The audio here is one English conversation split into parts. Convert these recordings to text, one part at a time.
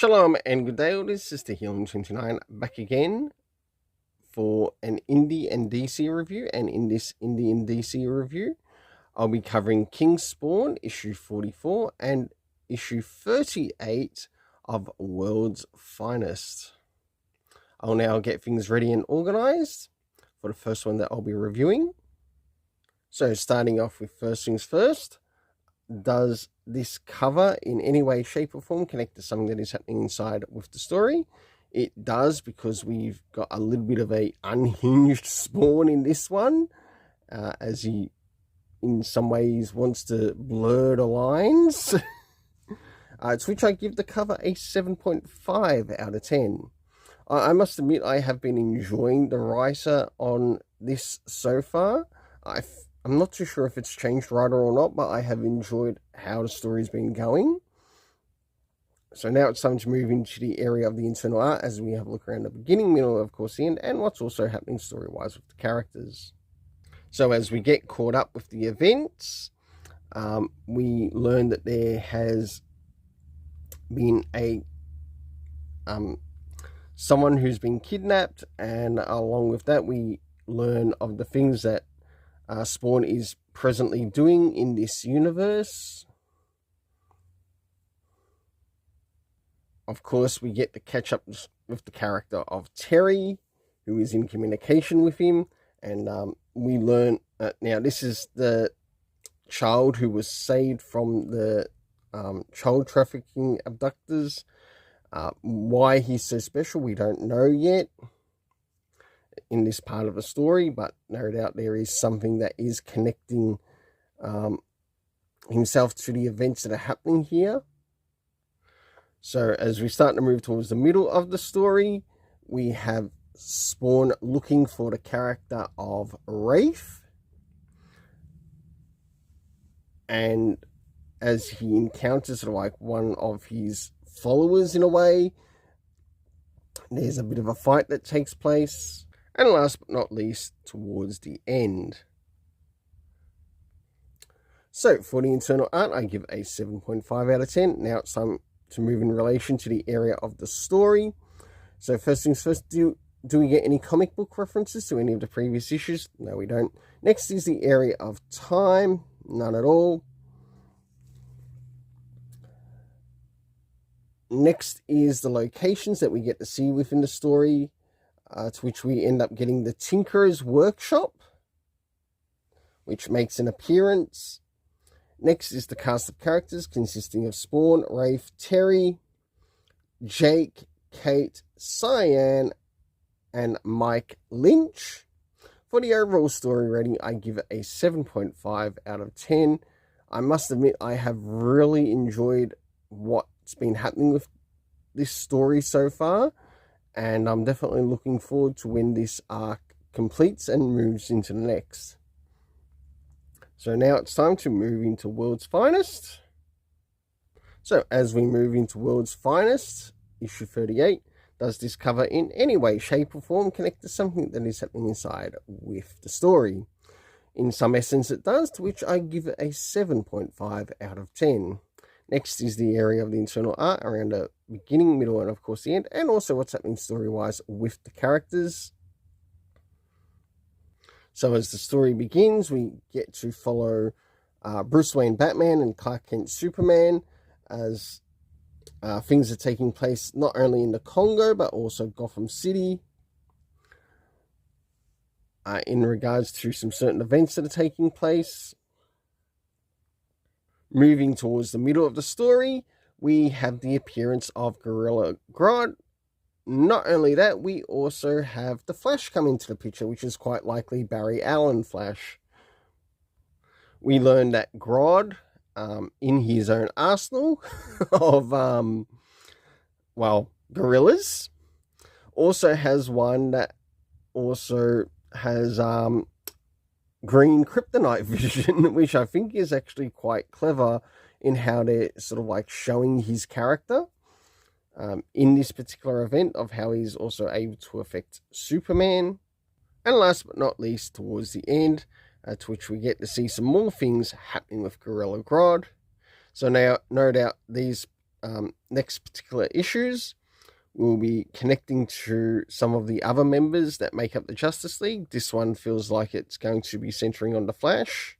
Shalom and good day, all. This is the Healing29 back again for an Indie and DC review. And in this Indie and DC review, I'll be covering Kingspawn issue 44 and issue 38 of World's Finest. I'll now get things ready and organized for the first one that I'll be reviewing. So starting off with first things first, does this cover in any way, shape or form connect to something that is happening inside with the story? It does, because we've got a little bit of a unhinged Spawn in this one, as he in some ways wants to blur the lines. To which I give the cover a 7.5 out of 10. I must admit I have been enjoying the writer on this so far. I'm not too sure if it's changed writer or not, but I have enjoyed how the story's been going. So now it's time to move into the area of the internal art as we have a look around the beginning, middle, of course, the end, and what's also happening story-wise with the characters. So as we get caught up with the events, we learn that there has been a someone who's been kidnapped, and along with that we learn of the things that Spawn is presently doing in this universe. Of course, we get to catch up with the character of Terry, who is in communication with him, and we learn now this is the child who was saved from the child trafficking abductors. Why he's so special, we don't know yet in this part of the story, but no doubt there is something that is connecting himself to the events that are happening here. So as we start to move towards the middle of the story, we have Spawn looking for the character of Rafe, and as he encounters sort of like one of his followers in a way, there's a bit of a fight that takes place. And last but not least, towards the end. So, for the internal art, I give a 7.5 out of 10. Now it's time to move in relation to the area of the story. So, first things first, do we get any comic book references to any of the previous issues? No, we don't. Next is the area of time. None at all. Next is the locations that we get to see within the story. To which we end up getting the Tinkerer's Workshop, which makes an appearance. Next is the cast of characters consisting of Spawn, Rafe, Terry, Jake, Kate, Cyan, and Mike Lynch. For the overall story rating, I give it a 7.5 out of 10. I must admit I have really enjoyed what's been happening with this story so far. And I'm definitely looking forward to when this arc completes and moves into the next. So now it's time to move into World's Finest. So as we move into World's Finest, issue 38, does this cover in any way, shape or form connect to something that is happening inside with the story? In some essence it does, to which I give it a 7.5 out of 10. Next is the area of the internal art around the beginning, middle, and of course the end, and also what's happening story-wise with the characters. So as the story begins, we get to follow Bruce Wayne Batman and Clark Kent Superman as things are taking place not only in the Congo, but also Gotham City. In regards to some certain events that are taking place. Moving towards the middle of the story, we have the appearance of Gorilla Grodd. Not only that, we also have the Flash come into the picture, which is quite likely Barry Allen Flash. We learn that Grodd, in his own arsenal of, gorillas, also has one that also has green kryptonite vision, which I think is actually quite clever in how they're sort of like showing his character in this particular event of how he's also able to affect Superman. And last but not least, towards the end, to which we get to see some more things happening with Gorilla Grodd. So now, no doubt, these next particular issues, we'll be connecting to some of the other members that make up the Justice League. This one feels like it's going to be centering on the Flash.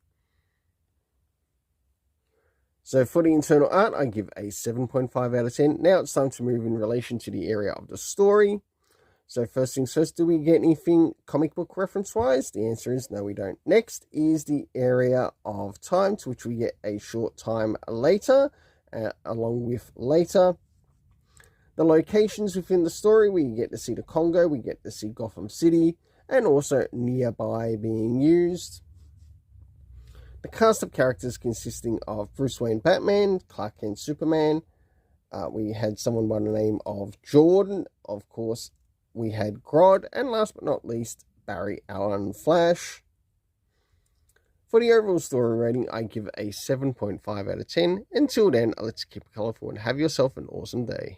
So for the internal art, I give a 7.5 out of 10. Now it's time to move in relation to the area of the story. So first things first, do we get anything comic book reference-wise? The answer is no, we don't. Next is the area of time, to which we get a short time later, along with later. The locations within the story, we get to see the Congo, we get to see Gotham City, and also nearby being used. The cast of characters consisting of Bruce Wayne Batman, Clark Kent Superman, we had someone by the name of Jordan, of course, we had Grodd, and last but not least, Barry Allen Flash. For the overall story rating, I give a 7.5 out of 10. Until then, let's keep it colourful and have yourself an awesome day.